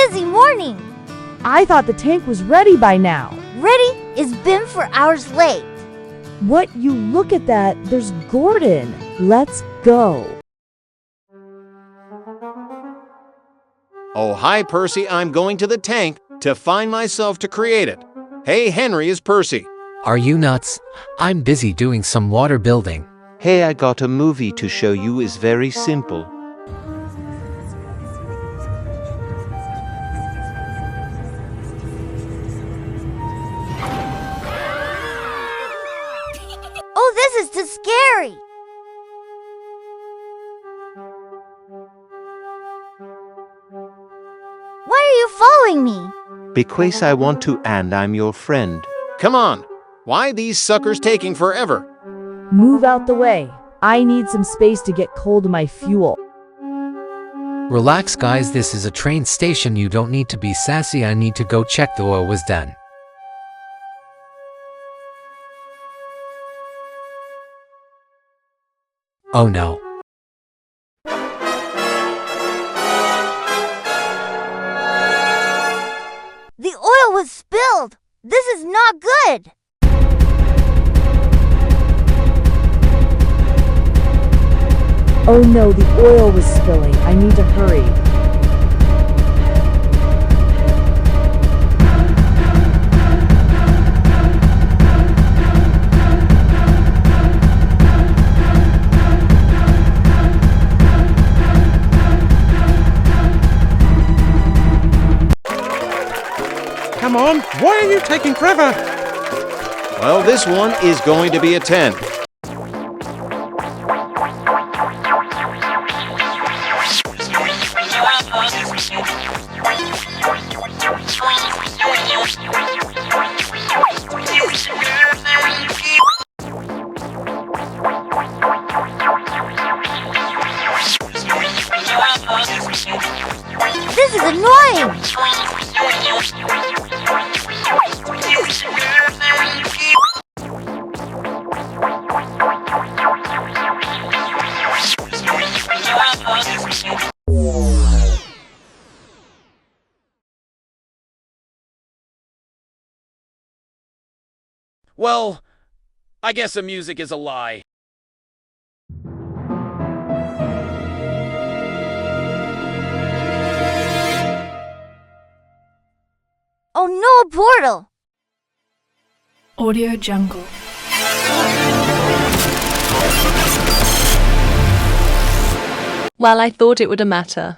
busy morning. I thought the tank was ready by now. Ready is been for hours late. What? You look at that. There's Gordon. Let's go. Oh, hi, Percy. I'm going to the tank to find myself to create it. Hey, Henry, is Percy. Are you nuts? I'm busy doing some water building. Hey, I got a movie to show you. Is very simple. Oh, this is too scary. Why are you following me? Because I want to and I'm your friend. Come on. Why these suckers taking forever? Move out the way. I need some space to get cold my fuel. Relax, guys. This is a train station. You don't need to be sassy. I need to go check the oil was done. Oh no. The oil was spilled. This is not good. Oh no, the oil was spilling. I need to hurry. Come on, why are you taking forever? Well, this one is going to be a 10. This is annoying. Well, I guess the music is a lie. Oh no, a portal. Audio Jungle. Well, I thought it would matter.